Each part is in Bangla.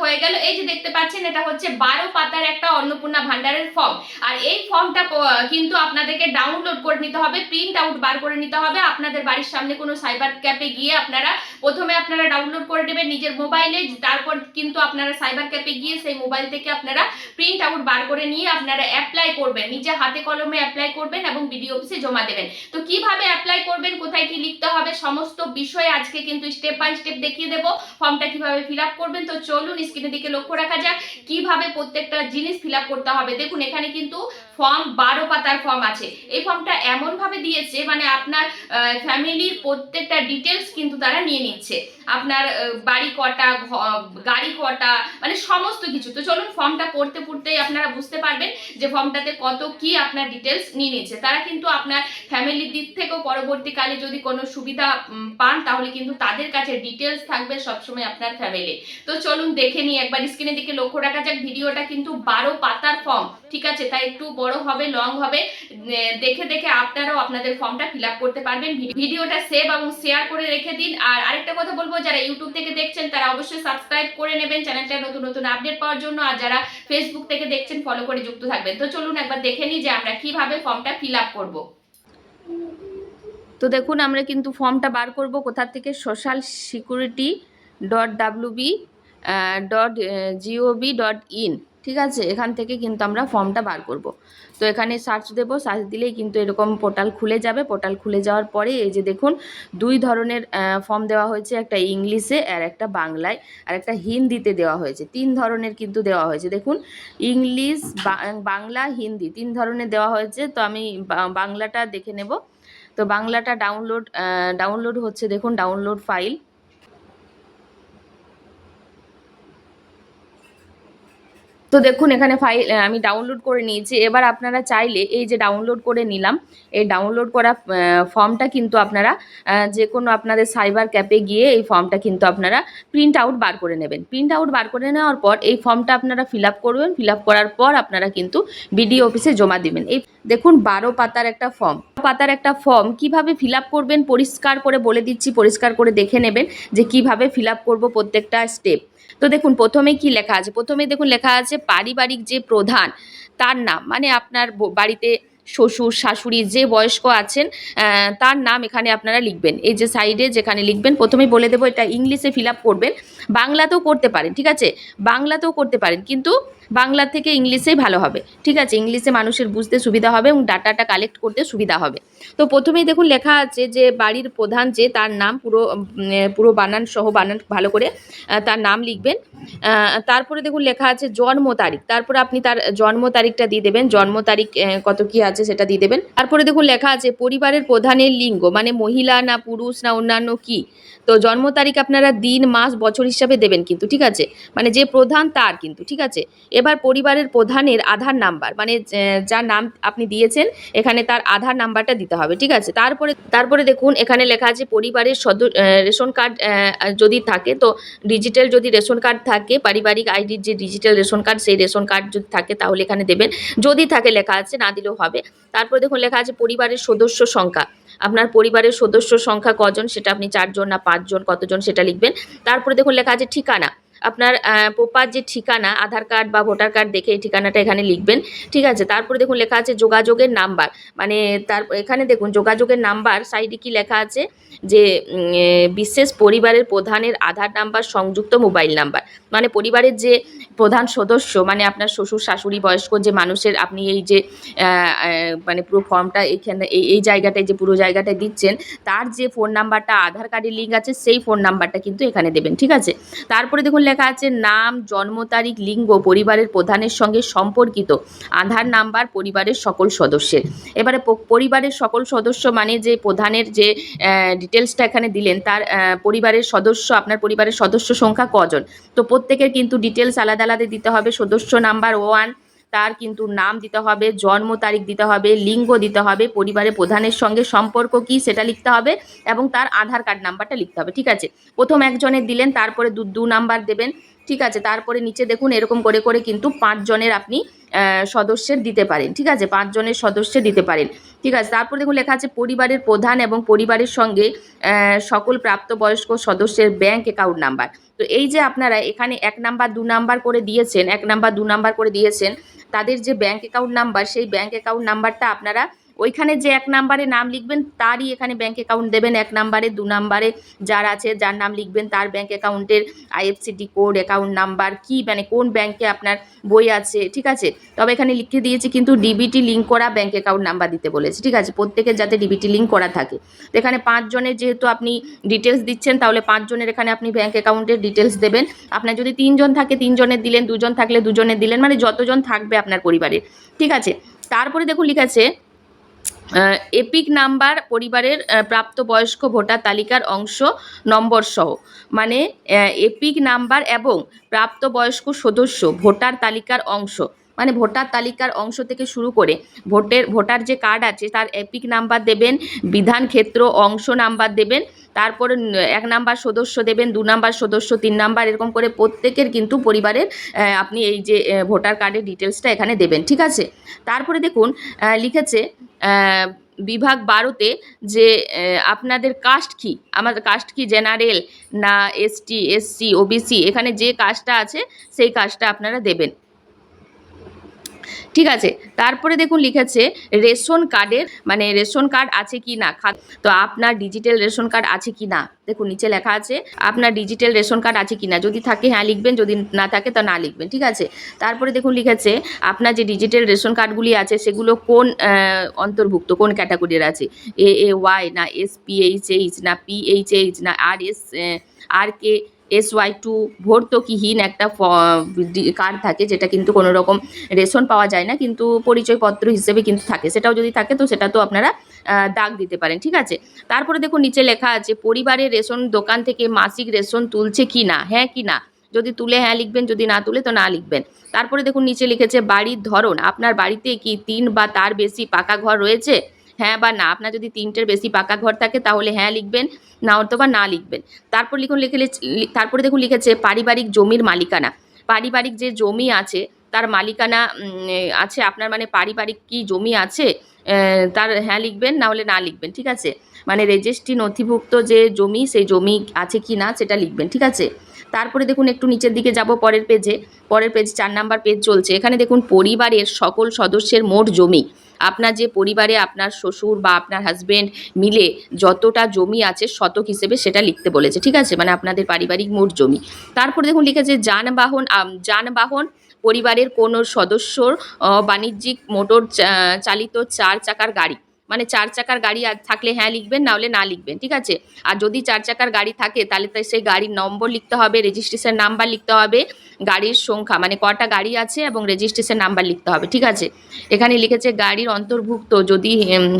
হয়ে গেল। এই যে দেখতে পাচ্ছেন এটা হচ্ছে 12 পাতার একটা অন্নপূর্ণা ভান্ডারের ফর্ম। আর এই ফর্মটা কিন্তু আপনাদেরকে ডাউনলোড করে নিতে হবে, প্রিন্ট আউট বার করে নিতে হবে। আপনাদের বাড়ির সামনে কোনো সাইবার ক্যাফে গিয়ে প্রথমে আপনারা ডাউনলোড করে নেবেন নিজের মোবাইলে, তারপর কিন্তু আপনারা সাইবার ক্যাফে গিয়ে সেই মোবাইল থেকে আপনারা প্রিন্ট আউট বার করে নিয়ে আপনারা অ্যাপ্লাই করবেন, নিজে হাতে কলমে অ্যাপ্লাই করবেন এবং বিডিও অফিসে জমা দেবেন। তো কিভাবে অ্যাপ্লাই করবেন, কোথায় কি লিখতে হবে, সমস্ত বিষয় আজকে কিন্তু স্টেপ বাই স্টেপ দেখিয়ে দেবো। ফর্মটা কিভাবে ফিল আপ করবেন, তো চলুন স্ক্রিনের দিকে লক্ষ্য রাখা যাক কিভাবে প্রত্যেকটা জিনিস ফিল আপ করতে হবে। দেখুন এখানে কিন্তু ফর্ম 12 পাতার ফর্ম আছে। এই ফর্মটা এমন ভাবে দিয়েছে মানে আপনার ফ্যামিলির প্রত্যেকটা ডিটেলস কিন্তু তারা নিয়ে নিচ্ছে, আপনার বাড়ি কটা, গাড়ি কটা, মানে সমস্ত কিছু। তো চলুন ফর্মটা পড়তে পড়তেই আপনারা বুঝতে পারবেন যে ফর্মটাতে কত কি আপনার ডিটেলস নিয়ে নিচ্ছে। তারা কিন্তু আপনার ফ্যামিলির দিক থেকেও পরবর্তীকালে যদি কোনো সুবিধা পান তাহলে কিন্তু তাদের কাছে ডিটেলস থাকবে সবসময় আপনার ফ্যামিলি। তো চলুন দেখে নিই একবার, স্ক্রিনের দিকে লক্ষ্য রাখা যাক। ভিডিওটা কিন্তু 12 পাতার ফর্ম, ঠিক আছে, তাই একটু বড় হবে, লং হবে। দেখে দেখে আপনারাও আপনাদের ফর্মটা ফিল আপ করতে পারবেন। ভিডিওটা সেভ এবং শেয়ার করে রেখে দিন। আর আরেকটা কথা বলবো, যারা ইউটিউব থেকে দেখছেন তারা অবশ্যই সাবস্ক্রাইব করে নেবেন চ্যানেলটা নতুন নতুন আপডেট পাওয়ার জন্য। আর যারা ফেসবুক থেকে দেখছেন ফলো করে যুক্ত থাকবেন। তো চলুন একবার দেখে নিই যে আমরা কিভাবে ফর্মটা ফিল আপ করবো। তো দেখুন আমরা কিন্তু ফর্মটা বার করব কোথা থেকে, socialsecurity.wb.gov.in, ঠিক আছে, এখান থেকে কিন্তু আমরা ফর্মটা বার করব। তো এখানে সার্চ দেব, সার্চ দিলেই কিন্তু এরকম পোর্টাল খুলে যাবে। পোর্টাল খুলে যাওয়ার পরে এই যে দেখুন 2 ধরনের ফর্ম দেওয়া হয়েছে, একটা ইংলিশে আর একটা বাংলায় আর একটা হিন্দিতে দেওয়া হয়েছে। 3 ধরনের কিন্তু দেওয়া হয়েছে। দেখুন ইংলিশ, বাংলা, হিন্দি 3 ধরনের দেওয়া হয়েছে। তো আমি বাংলাটা দেখে নেব। তো বাংলাটা ডাউনলোড হচ্ছে, দেখুন ডাউনলোড ফাইল। তো দেখুন এখানে ফাইল আমি ডাউনলোড করে নিয়েছি। এবার আপনারা চাইলে এই যে ডাউনলোড করে নিলাম, এই ডাউনলোড করা ফর্মটা কিন্তু আপনারা যে কোনো আপনাদের সাইবার ক্যাফে গিয়ে এই ফর্মটা কিন্তু আপনারা প্রিন্ট আউট বার করে নেবেন। প্রিন্ট আউট বার করে নেওয়ার পর এই ফর্মটা আপনারা ফিল আপ করবেন। ফিল আপ করার পর আপনারা কিন্তু বিডিও অফিসে জমা দিবেন। এই দেখুন 12 পাতার একটা ফর্ম কিভাবে ফিল আপ করবেন পরিষ্কার করে বলে দিচ্ছি, পরিষ্কার করে দেখে নেবেন যে কিভাবে ফিল আপ করবো প্রত্যেকটা স্টেপ। তো দেখুন প্রথমে কি লেখা আছে, প্রথমে দেখুন লেখা আছে পারিবারিক যে প্রধান তার নাম, মানে আপনার বাড়িতে শ্বশুর শাশুড়ি যে বয়স্ক আছেন তার নাম এখানে আপনারা লিখবেন। এই যে সাইডে যেখানে লিখবেন, প্রথমেই বলে দেবো এটা ইংলিশে ফিল আপ করবেন, বাংলাতেও করতে পারেন, ঠিক আছে, বাংলাতেও করতে পারেন, কিন্তু বাংলা থেকে ইংলিশেই ভালো হবে, ঠিক আছে, ইংলিশে মানুষের বুঝতে সুবিধা হবে এবং ডাটাটা কালেক্ট করতে সুবিধা হবে। তো প্রথমেই দেখুন লেখা আছে যে বাড়ির প্রধান যে তার নাম পুরো বানান সহ, বানান ভালো করে তার নাম লিখবেন। তারপরে দেখুন লেখা আছে জন্ম তারিখ, তারপরে আপনি তার জন্ম তারিখটা দিয়ে দেবেন, জন্ম তারিখ কত কি আছে সেটা দিয়ে দেবেন। তারপরে দেখুন লেখা আছে পরিবারের প্রধানের লিঙ্গ, মানে মহিলা না পুরুষ না অন্যান্য কি। তো জন্ম তারিখ আপনারা দিন মাস বছর হিসাবে দেবেন কিন্তু, ঠিক আছে, মানে যে প্রধান তার কিন্তু, ঠিক আছে। এবার পরিবারের প্রধানের আধার নাম্বার, মানে যার নাম আপনি দিয়েছেন এখানে তার আধার নাম্বারটা দিতে হবে, ঠিক আছে। তারপরে দেখুন এখানে লেখা আছে পরিবারের রেশন কার্ড যদি থাকে, তো ডিজিটাল যদি রেশন কার্ড থাকে, পারিবারিক আইডির যে ডিজিটাল রেশন কার্ড, সেই রেশন কার্ড যদি থাকে তাহলে এখানে দেবেন, যদি থাকে লেখা আছে, না দিলেও হবে। তারপরে দেখুন লেখা আছে পরিবারের সদস্য সংখ্যা, আপনার পরিবারের সদস্য সংখ্যা কজন, সেটা আপনি 4 জন না 5 জন কতজন সেটা লিখবেন। তারপরে দেখুন লেখা আছে ঠিকানা, আপনার প্রপার যে ঠিকানা আধার কার্ড বা ভোটার কার্ড দেখে এই ঠিকানাটা এখানে লিখবেন, ঠিক আছে। তারপরে দেখুন লেখা আছে যোগাযোগের নাম্বার, মানে এখানে দেখুন যোগাযোগের নাম্বার সাইডে কি লেখা আছে যে বিশেষ পরিবারের প্রধানের আধার নাম্বার সংযুক্ত মোবাইল নাম্বার, মানে পরিবারের যে প্রধান সদস্য, মানে আপনার শ্বশুর শাশুড়ি বয়স্ক যে মানুষের আপনি এই যে মানে পুরো ফর্মটা এইখানে এই জায়গাটায় যে পুরো জায়গাটায় দিচ্ছেন তার যে ফোন নাম্বারটা আধার কার্ডের লিঙ্ক আছে সেই ফোন নাম্বারটা কিন্তু এখানে দেবেন, ঠিক আছে। তারপরে দেখুন লেখা আছে নাম, জন্ম তারিখ, লিঙ্গ, পরিবারের প্রধানের সঙ্গে সম্পর্কিত আধার নাম্বার পরিবারের সকল সদস্যের। এবারে পরিবারের সকল সদস্য মানে যে প্রধানের যে ডিটেলসটা এখানে দিলেন তার পরিবারের সদস্য, আপনার পরিবারের সদস্য সংখ্যা কজন, তো প্রত্যেকের কিন্তু ডিটেলস আলাদা আলাদা দিতে হবে। সদস্য নাম্বার 1 তার কিন্তু নাম দিতে হবে, জন্ম তারিখ দিতে হবে, লিঙ্গ দিতে হবে, পরিবারের প্রধানের সঙ্গে সম্পর্ক কি সেটা লিখতে হবে এবং তার আধার কার্ড নাম্বারটা লিখতে হবে, ঠিক আছে। প্রথম একজনের দিলেন, তারপরে 2 নাম্বার দেবেন, ঠিক আছে। তারপরে নিচে দেখুন এরকম করে করে কিন্তু 5 জনের আপনি সদস্যের দিতে পারেন, ঠিক আছে, 5 জনের সদস্যের দিতে পারেন, ঠিক আছে। তারপর দেখুন লেখা আছে পরিবারের প্রধান এবং পরিবারের সঙ্গে সকল প্রাপ্তবয়স্ক সদস্যের ব্যাংক অ্যাকাউন্ট নাম্বার। তো এই যে আপনারা এখানে 1 নাম্বার 2 নাম্বার করে দিয়েছেন, 1 নাম্বার 2 নাম্বার করে দিয়েছেন, তাদের যে ব্যাংক অ্যাকাউন্ট নাম্বার, সেই ব্যাংক অ্যাকাউন্ট নাম্বারটা আপনারা ওইখানে যে 1 নাম্বারে নাম লিখবেন তারই এখানে ব্যাংক অ্যাকাউন্ট দেবেন। 1 নাম্বারে 2 নাম্বারে যার আছে, যার নাম লিখবেন তার ব্যাংক অ্যাকাউন্টের আইএফএসসি কোড, অ্যাকাউন্ট নাম্বার কি, মানে কোন ব্যাংকে আপনার বই আছে, ঠিক আছে। তবে এখানে লিখে দিয়েছি কিন্তু ডিবিটি লিঙ্ক করা ব্যাংক অ্যাকাউন্ট নাম্বার দিতে বলেছে, ঠিক আছে, প্রত্যেকের যাতে ডিবিটি লিঙ্ক করা থাকে। তো এখানে 5 জনের যেহেতু আপনি ডিটেলস দিচ্ছেন, তাহলে 5 জনের এখানে আপনি ব্যাংক অ্যাকাউন্টের ডিটেলস দেবেন। আপনার যদি 3 জন থাকে 3 জনের দিলেন, 2 জন থাকলে 2 জনের দিলেন, মানে যতজন থাকবে আপনার পরিবারে, ঠিক আছে। তারপরে দেখুন লিখেছে এপিক নাম্বার পরিবারের প্রাপ্তবয়স্ক ভোটার তালিকার অংশ নম্বর সহ, মানে এপিক নাম্বার এবং প্রাপ্তবয়স্ক সদস্য ভোটার তালিকার অংশ, মানে ভোটার তালিকার অংশ থেকে শুরু করে ভোটার যে কার্ড আছে তার এপিক নাম্বার দেবেন, বিধান ক্ষেত্র অংশ নাম্বার দেবেন, তারপরে 1 নাম্বার সদস্য দেবেন, 2 নাম্বার সদস্য, 3 নাম্বার, এরকম করে প্রত্যেকের কিন্তু পরিবারের আপনি এই যে ভোটার কার্ডের ডিটেলসটা এখানে দেবেন, ঠিক আছে। তারপরে দেখুন লিখেছে বিভাগ 12তে যে আপনাদের কাস্ট কি, আমাদের কাস্ট কি জেনারেল না এসটি এসসি ওবিসি, এখানে যে কাস্টটা আছে সেই কাস্টটা আপনারা দেবেন, ঠিক আছে। তারপরে দেখুন লিখেছে রেশন কার্ডের, মানে রেশন কার্ড আছে কি না, তো আপনার ডিজিটাল রেশন কার্ড আছে কি না, দেখুন নিচে লেখা আছে আপনার ডিজিটাল রেশন কার্ড আছে কি না, যদি থাকে হ্যাঁ লিখবেন, যদি না থাকে তো না লিখবেন, ঠিক আছে। তারপরে দেখুন লিখেছে আপনার যে ডিজিটাল রেশন কার্ডগুলি আছে সেগুলো কোন অন্তর্ভুক্ত, কোন ক্যাটাগরির আছে, AAY না SPHH না PHH না RK SY2 ভর্তুকিহীন একটা কার্ড থাকে, যেটা কিন্তু কোনো রকম রেশন পাওয়া যায় না কিন্তু পরিচয়পত্র হিসেবে কিন্তু থাকে, সেটাও যদি থাকে তো সেটা তো আপনারা দাগ দিতে পারেন, ঠিক আছে। তারপরে দেখুন নিচে লেখা আছে পরিবারের রেশন দোকান থেকে মাসিক রেশন তুলছে কি না, হ্যাঁ কি না, যদি তুলে হ্যাঁ লিখবেন, যদি না তুলে তো না লিখবেন। তারপরে দেখুন নিচে লিখেছে বাড়ির ধরন, আপনার বাড়িতে কি 3 বা তার বেশি পাকা ঘর রয়েছে, হ্যাঁ বা না। আপনার যদি 3টের বেশি পাকা ঘর থাকে তাহলে হ্যাঁ লিখবেন, না অথবা না লিখবেন। তারপর তারপরে দেখুন লিখেছে পারিবারিক জমির মালিকানা, পারিবারিক যে জমি আছে তার মালিকানা আছে আপনার, মানে পারিবারিক কি জমি আছে তার হ্যাঁ লিখবেন, না হলে না লিখবেন, ঠিক আছে। মানে রেজিস্ট্রি নথিভুক্ত যে জমি সেই জমি আছে কি না সেটা লিখবেন, ঠিক আছে। তারপরে দেখুন একটু নিচের দিকে যাব, পরের পেজ 4 নাম্বার পেজ চলছে। এখানে দেখুন পরিবারের সকল সদস্যের মোট জমি, আপনার যে পরিবারে আপনার শ্বশুর বা আপনার হাজবেন্ড মিলে যতটা জমি আছে শতক হিসেবে সেটা লিখতে বলেছে, ঠিক আছে, মানে আপনাদের পারিবারিক মোট জমি। তারপরে দেখুন লিখেছে যানবাহন পরিবারের কোনো সদস্যর বাণিজ্যিক মোটর চালিত 4 চাকার গাড়ি, মানে 4 চাকার গাড়ি থাকলে হ্যাঁ লিখবেন, না হলে না লিখবেন, ঠিক আছে। আর যদি 4 চাকার গাড়ি থাকে তাহলে সেই গাড়ির নম্বর লিখতে হবে, রেজিস্ট্রেশন নাম্বার লিখতে হবে, গাড়ির সংখ্যা মানে কটা গাড়ি আছে এবং রেজিস্ট্রেশন নাম্বার লিখতে হবে, ঠিক আছে। এখানে লিখেছে গাড়ির অন্তর্ভুক্ত যদি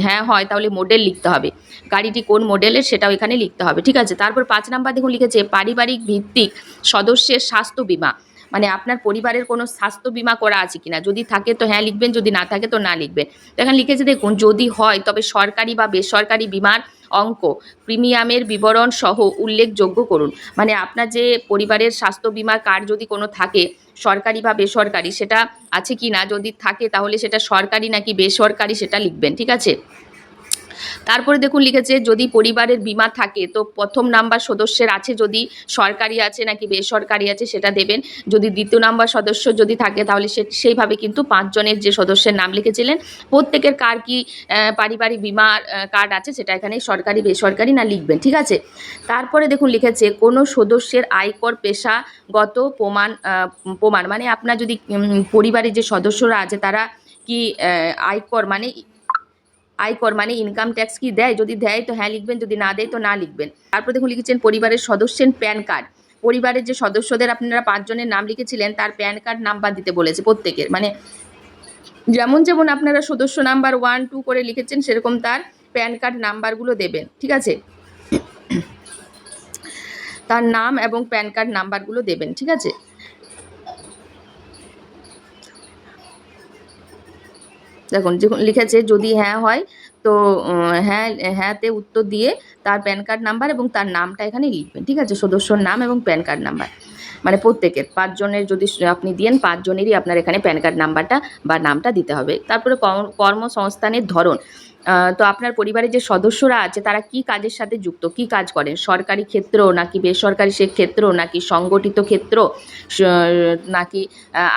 হ্যাঁ হয় তাহলে মডেল লিখতে হবে, গাড়িটি কোন মডেলের সেটাও এখানে লিখতে হবে, ঠিক আছে। তারপর 5 নাম্বার দেখুন লিখেছে পারিবারিক ভিত্তিক সদস্যের স্বাস্থ্য বীমা, মানে আপনার পরিবারের কোনো স্বাস্থ্য বীমা করা আছে কিনা, যদি থাকে তো হ্যাঁ লিখবেন, যদি না থাকে তো না লিখবেন। এখানে লিখেছে দেখুন যদি হয় তবে সরকারি বা বেসরকারি বীমার অঙ্ক প্রিমিয়ামের বিবরণ সহ উল্লেখযোগ্য করুন, মানে আপনার যে পরিবারের স্বাস্থ্য বীমার কার্ড যদি কোনো থাকে সরকারি বা বেসরকারি সেটা আছে কি না, যদি থাকে তাহলে সেটা সরকারি নাকি বেসরকারি সেটা লিখবেন, ঠিক আছে। তারপরে দেখুন লিখেছে যদি পরিবারের বীমা থাকে তো 1ম নাম্বার সদস্যের আছে যদি সরকারি আছে নাকি বেসরকারি আছে সেটা দেবেন, যদি 2য় নাম্বার সদস্য যদি থাকে তাহলে সেইভাবে কিন্তু 5 জনের যে সদস্যের নাম লিখেছিলেন প্রত্যেকের কার কি পারিবারিক বীমার কার্ড আছে সেটা এখানে সরকারি বেসরকারি না লিখবেন, ঠিক আছে। তারপরে দেখুন লিখেছে কোনো সদস্যের আয়কর পেশাগত প্রমাণ, মানে আপনার যদি পরিবারের যে সদস্যরা আছে তারা কি আয়কর মানে ইনকাম ট্যাক্স কি দেয়, যদি দেয় তো হ্যাঁ লিখবেন, যদি না দেয় তো না লিখবেন। তারপর দেখুন লিখেছেন পরিবারের সদস্যের প্যান কার্ড, পরিবারের যে সদস্যদের আপনারা 5 জনের নাম লিখেছিলেন তার প্যান কার্ড নাম্বার দিতে বলেছে প্রত্যেকের, মানে যেমন যেমন আপনারা সদস্য নাম্বার 1 2 করে লিখেছেন সেরকম তার প্যান কার্ড নাম্বারগুলো দেবেন, ঠিক আছে, তার নাম এবং প্যান কার্ড নাম্বারগুলো দেবেন, ঠিক আছে। দেখুন লিখেছে যদি হ্যাঁ হয় তো হ্যাঁতে উত্তর দিয়ে তার প্যান কার্ড নাম্বার এবং তার নামটা এখানে লিখবেন, ঠিক আছে, সদস্যর নাম এবং প্যান কার্ড নাম্বার। মানে প্রত্যেকের 5 জনের যদি আপনি দেন 5 জনেরই আপনার এখানে প্যান কার্ড নাম্বারটা বা নামটা দিতে হবে। তারপরে কর্মসংস্থানের ধরন, তো আপনার পরিবারের যে সদস্যরা আছে তারা কি কাজের সাথে যুক্ত, কি কাজ করেন, সরকারি ক্ষেত্র নাকি বেসরকারি সে ক্ষেত্র নাকি সংগঠিত ক্ষেত্র, নাকি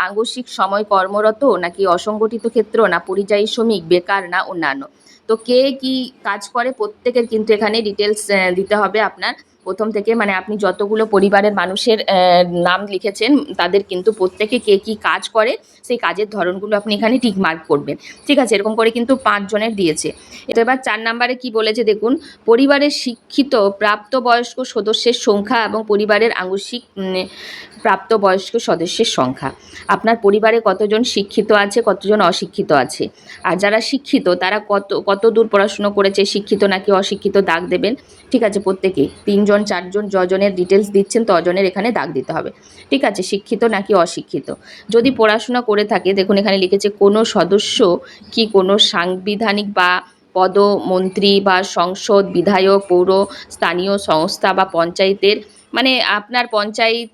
আংশিক সময় কর্মরত নাকি অসংগঠিত ক্ষেত্র, না পরিযায়ী শ্রমিক, বেকার, না অন্যান্য। তো কে কি কাজ করে প্রত্যেকের কিন্তু এখানে ডিটেলস দিতে হবে আপনার প্রথম থেকে, মানে আপনি যতগুলো পরিবারের মানুষের নাম লিখেছেন তাদের কিন্তু প্রত্যেকে কে কি কাজ করে সেই কাজের ধরনগুলো আপনি এখানে টিক মার্ক করবেন। ঠিক আছে, এরকম করে কিন্তু 5 জনের দিয়েছে। এটা এবার 4 নাম্বারে কি বলেছে দেখুন, পরিবারের শিক্ষিত প্রাপ্তবয়স্ক সদস্যের সংখ্যা এবং পরিবারের আংশিক প্রাপ্তবয়স্ক সদস্যের সংখ্যা। আপনার পরিবারে কতজন শিক্ষিত আছে, কতজন অশিক্ষিত আছে, আর যারা শিক্ষিত তারা কত দূর পড়াশুনো করেছে, শিক্ষিত নাকি অশিক্ষিত দাগ দেবেন। ঠিক আছে, প্রত্যেকেই 3 জন 4 জন যজনের ডিটেলস দিচ্ছেন তজনের এখানে দাগ দিতে হবে। ঠিক আছে, শিক্ষিত নাকি অশিক্ষিত। যদি পড়াশোনা করে থাকে দেখুন এখানে লিখেছে কোনো সদস্য কি কোনো সাংবিধানিক বা পদমন্ত্রী বা সংসদ, বিধায়ক, পৌর স্থানীয় সংস্থা বা পঞ্চায়েতের, মানে আপনার পঞ্চায়েত,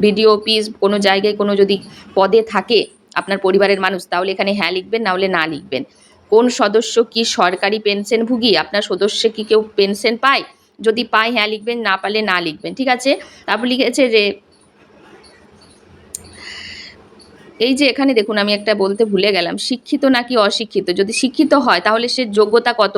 বিডিও অফিস কোনো জায়গায় কোনো যদি পদে থাকে আপনার পরিবারের মানুষ, তাহলে এখানে হ্যাঁ লিখবেন, না হলে না লিখবেন। কোন সদস্য কি সরকারি পেনশনভোগী, আপনার সদস্য কি কেউ পেনশন পায়, যদি পায় হ্যাঁ লিখবেন, না পারলে না লিখবেন। ঠিক আছে, তারপর লিখেছে যে এই যে এখানে দেখুন আমি একটা বলতে ভুলে গেলাম, শিক্ষিত নাকি অশিক্ষিত। যদি শিক্ষিত হয় তাহলে সে যোগ্যতা কত,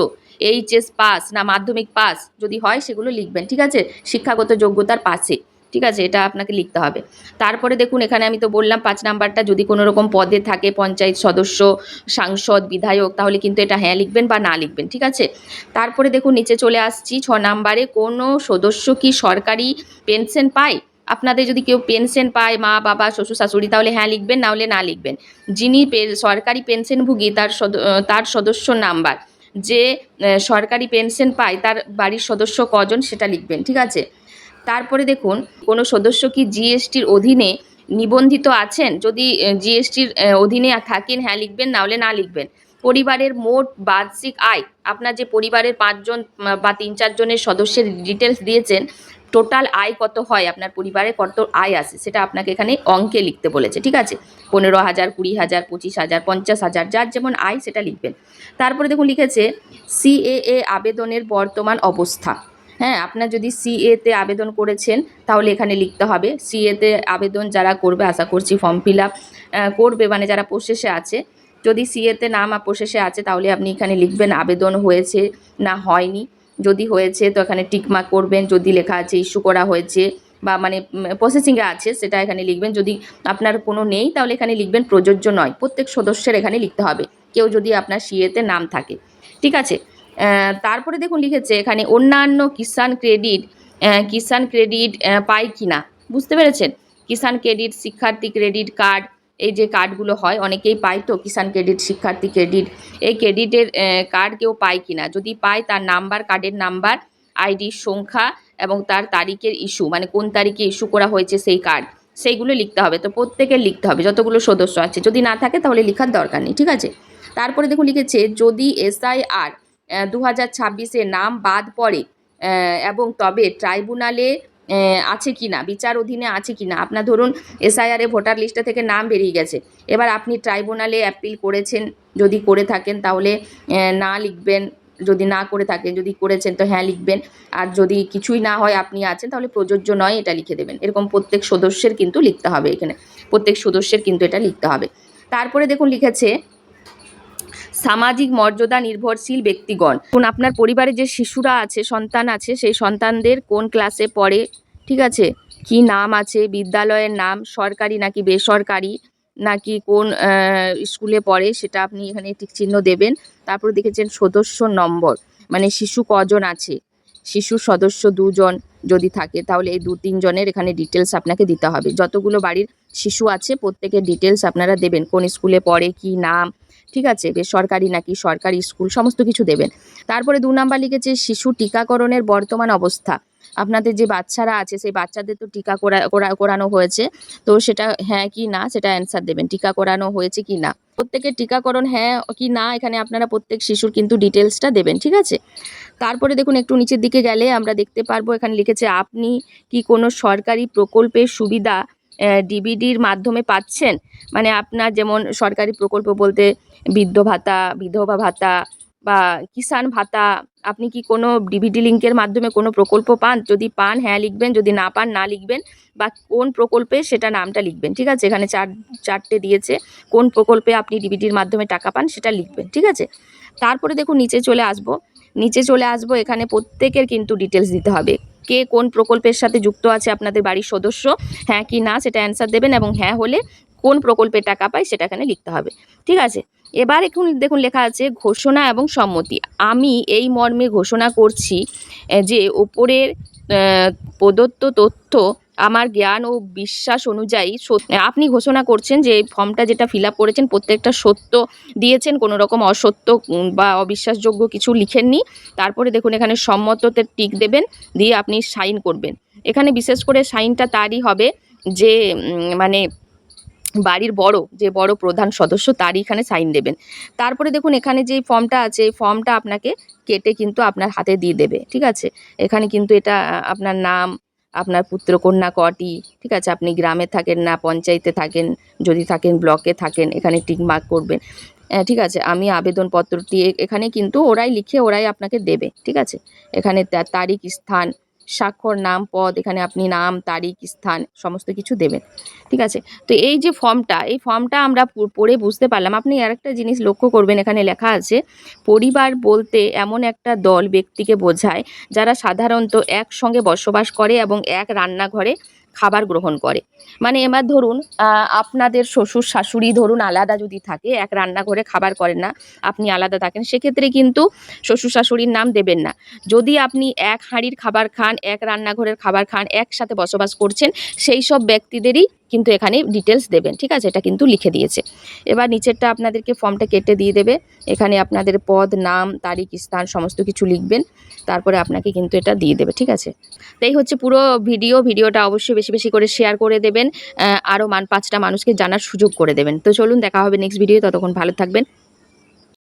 এইচএস পাস না মাধ্যমিক পাস, যদি হয় সেগুলো লিখবেন। ঠিক আছে, শিক্ষাগত যোগ্যতার পাশে। ঠিক আছে, এটা আপনাকে লিখতে হবে। তারপরে দেখুন এখানে আমি তো বললাম 5 নাম্বারটা, যদি কোনো রকম পদে থাকে পঞ্চায়েত সদস্য, সাংসদ, বিধায়ক, তাহলে কিন্তু এটা হ্যাঁ লিখবেন বা না লিখবেন। ঠিক আছে, তারপরে দেখুন নিচে চলে আসছি 6 নাম্বারে, কোনো সদস্য কি সরকারি পেনশন পায়। আপনাদের যদি কেউ পেনশন পায়, মা বাবা শ্বশুর শাশুড়ি, তাহলে হ্যাঁ লিখবেন, না হলে না লিখবেন। যিনি সরকারি পেনশনভোগী তার সদস্য নাম্বার, যে সরকারি পেনশন পায় তার বাড়ির সদস্য কজন সেটা লিখবেন। ঠিক আছে, তারপরে দেখুন কোনো সদস্য কি জিএসটির অধীনে নিবন্ধিত আছেন, যদি জিএসটির অধীনে থাকেন হ্যাঁ লিখবেন, না হলে না লিখবেন। পরিবারের মোট বার্ষিক আয়, আপনার যে পরিবারের 5 জন বা 3-4 জনের সদস্যের ডিটেলস দিয়েছেন, টোটাল আয় কত হয়, আপনার পরিবারে কত আয় আসে সেটা আপনাকে এখানে অঙ্কে লিখতে বলেছে। ঠিক আছে, 15,000, 20,000, 25,000, 50,000, যার যেমন আয় সেটা লিখবেন। তারপরে দেখুন লিখেছে সিএএ আবেদনের বর্তমান অবস্থা। হ্যাঁ, আপনার যদি সিএতে আবেদন করেছেন তাহলে এখানে লিখতে হবে। সিএতে আবেদন যারা করবে, আশা করছি ফর্ম ফিল আপ করবে, মানে যারা প্রসেসে আছে, যদি সিএতে নাম প্রসেসে আছে তাহলে আপনি এখানে লিখবেন আবেদন হয়েছে না হয়নি। যদি হয়েছে তো এখানে টিকমার্ক করবেন, যদি লেখা আছে ইস্যু করা হয়েছে বা মানে প্রসেসিংয়ে আছে সেটা এখানে লিখবেন। যদি আপনার কোনো নেই তাহলে এখানে লিখবেন প্রযোজ্য নয়। প্রত্যেক সদস্যের এখানে লিখতে হবে, কেউ যদি আপনার সিএতে নাম থাকে। ঠিক আছে, তারপরে দেখুন লিখেছে এখানে অন্যান্য কিষাণ ক্রেডিট পায় কিনা, বুঝতে পেরেছেন? কিষাণ ক্রেডিট, শিক্ষার্থী ক্রেডিট কার্ড, এই যে কার্ডগুলো হয় অনেকেই পায়, তো কিষাণ ক্রেডিট, শিক্ষার্থী ক্রেডিট, এই ক্রেডিটের কার্ড কেউ পায় কিনা, যদি পায় তার নাম্বার, কার্ডের নাম্বার, আইডির সংখ্যা এবং তার তারিখের ইস্যু, মানে কোন তারিখে ইস্যু করা হয়েছে সেই কার্ড, সেইগুলো লিখতে হবে। তো প্রত্যেকের লিখতে হবে যতগুলো সদস্য আছে, যদি না থাকে তাহলে লেখার দরকার নেই। ঠিক আছে, তারপরে দেখুন লিখেছে যদি SIR 2026-এ নাম বাদ পড়ে এবং তবে ট্রাইব্যুনালে আছে কিনা, বিচার অধীনে আছে কিনা। আপনার ধরুন SIR-এ ভোটার লিস্টে থেকে নাম বেরিয়ে গেছে, এবার আপনি ট্রাইব্যুনালে অ্যাপিল করেছেন, যদি করে থাকেন তাহলে না লিখবেন, যদি না করে থাকেন, যদি করেছেন তো হ্যাঁ লিখবেন, আর যদি কিছুই না হয় আপনি আছেন তাহলে প্রযোজ্য নয় এটা লিখে দেবেন। এরকম প্রত্যেক সদস্যের কিন্তু লিখতে হবে, এখানে প্রত্যেক সদস্যের কিন্তু এটা লিখতে হবে। তারপরে দেখুন লিখেছে সামাজিক মর্যাদা নির্ভরশীল ব্যক্তিগণ, কোন আপনার পরিবারে যে শিশুরা আছে, সন্তান আছে, সেই সন্তানদের কোন ক্লাসে পড়ে। ঠিক আছে, কি নাম আছে, বিদ্যালয়ের নাম, সরকারি নাকি বেসরকারি, নাকি কোন স্কুলে পড়ে সেটা আপনি এখানে টিক চিহ্ন দেবেন। তারপর দেখেছেন সদস্য নম্বর, মানে শিশু কজন আছে, শিশু সদস্য 2 জন যদি থাকে তাহলে এই 2-3 জনের এখানে ডিটেলস আপনাকে দিতে হবে। যতগুলো বাড়ির শিশু আছে প্রত্যেকের ডিটেলস আপনারা দেবেন, কোন স্কুলে পড়ে, কি নাম। ঠিক আছে, বেসরকারি নাকি সরকারি স্কুল, সমস্ত কিছু দেবেন। তারপরে 2 নাম্বার লিখেছে শিশু টিকাকরণের বর্তমান অবস্থা। আপনাদের যে বাচ্চারা আছে সেই বাচ্চাদের তো টিকা করানো হয়েছে, তো সেটা হ্যাঁ কি না সেটা অ্যান্সার দেবেন, টিকা করানো হয়েছে কি না। প্রত্যেকের টিকাকরণ হ্যাঁ কি না এখানে আপনারা প্রত্যেক শিশুর কিন্তু ডিটেলসটা দেবেন, ঠিক আছে। তারপরে দেখুন একটু নিচের দিকে গেলে আমরা দেখতে পারবো এখানে লিখেছে আপনি কি কোনো সরকারি প্রকল্পের সুবিধা ডিবিডির মাধ্যমে পাচ্ছেন। মানে আপনার যেমন সরকারি প্রকল্প বলতে বৃদ্ধ ভাতা, বিধবা ভাতা বা কিষাণ ভাতা, আপনি কি কোনো ডিবিডি লিঙ্কের মাধ্যমে কোনো প্রকল্প পান? যদি পান হ্যাঁ লিখবেন, যদি না পান না লিখবেন, বা কোন প্রকল্পে সেটা নামটা লিখবেন, ঠিক আছে। এখানে চারটে দিয়েছে, কোন প্রকল্পে আপনি ডিবিডির মাধ্যমে টাকা পান সেটা লিখবেন, ঠিক আছে। তারপরে দেখুন নিচে চলে আসবো, এখানে প্রত্যেকের কিন্তু ডিটেলস দিতে হবে, কে কোন প্রকল্পের সাথে যুক্ত আছে আপনাদের বাড়ির সদস্য, হ্যাঁ কি না সেটা অ্যান্সার দেবেন, এবং হ্যাঁ হলে কোন প্রকল্পের টাকা পায় সেটা এখানে লিখতে হবে, ঠিক আছে। এবার এখন দেখুন লেখা আছে ঘোষণা এবং সম্মতি। আমি এই মর্মে ঘোষণা করছি যে ওপরের প্রদত্ত তথ্য আমার জ্ঞান ও বিশ্বাস অনুযায়ী আপনি ঘোষণা করছেন যে এই ফর্মটা যেটা ফিল আপ করেছেন প্রত্যেকটা সত্য দিয়েছেন, কোনো রকম অসত্য বা অবিশ্বাসযোগ্য কিছু লিখেননি। তারপরে দেখুন এখানে সম্মততে টিক দেবেন, দিয়ে আপনি সাইন করবেন। এখানে বিশেষ করে সাইনটা তারই হবে যে মানে বাড়ির বড় প্রধান সদস্য, তারই এখানে সাইন দেবেন। তারপরে দেখুন এখানে যে ফর্মটা আছে এই ফর্মটা আপনাকে কেটে কিন্তু আপনার হাতে দিয়ে দেবে, ঠিক আছে। এখানে কিন্তু এটা আপনার নাম, আপনার পুত্রকন্যা কটি, ঠিক আছে, আপনি গ্রামে থাকেন না পঞ্চায়েতে থাকেন, যদি থাকেন ব্লকে থাকেন, এখানে টিক মার্ক করবেন, ঠিক আছে। আমি আবেদনপত্রটি এখানে কিন্তু ওরাই আপনাকে দেবে, ঠিক আছে। এখানে তারিখ, স্থান, স্বাক্ষর, নাম, পদ, এখানে আপনি নাম, তারিখ, স্থান সমস্ত কিছু দেবেন, ঠিক আছে। তো এই যে এই ফর্মটা আমরা পড়ে বুঝতে পারলাম। আপনি আরেকটা জিনিস লক্ষ্য করবেন, এখানে লেখা আছে পরিবার বলতে এমন একটা দল ব্যক্তিকে বোঝায় যারা সাধারণত একসঙ্গে বসবাস করে এবং এক রান্নাঘরে খাবার গ্রহণ করে। মানে এবার ধরুন আপনাদের শ্বশুর শাশুড়ি ধরুন আলাদা যদি থাকে, এক রান্নাঘরে খাবার করেন না, আপনি আলাদা থাকেন, সেক্ষেত্রে কিন্তু শ্বশুর শাশুড়ির নাম দেবেন না। যদি আপনি এক হাঁড়ির খাবার খান, এক রান্নাঘরের খাবার খান, একসাথে বসবাস করছেন, সেই সব ব্যক্তিদেরই কিন্তু এখানে ডিটেলস দেবেন, ঠিক আছে। এটা কিন্তু লিখে দিয়েছে। এবার নিচেরটা আপনাদেরকে ফর্মটা কেটে দিয়ে দেবে, এখানে আপনাদের পদ, নাম, তারিখ, স্থান সমস্ত কিছু লিখবেন, তারপরে আপনাকে কিন্তু এটা দিয়ে দেবে, ঠিক আছে। তাই হচ্ছে পুরো ভিডিওটা অবশ্যই বেশি বেশি করে শেয়ার করে দেবেন, আরও 5টা মানুষকে জানার সুযোগ করে দেবেন। তো চলুন দেখা হবে নেক্সট ভিডিও, ততক্ষণ ভালো থাকবেন।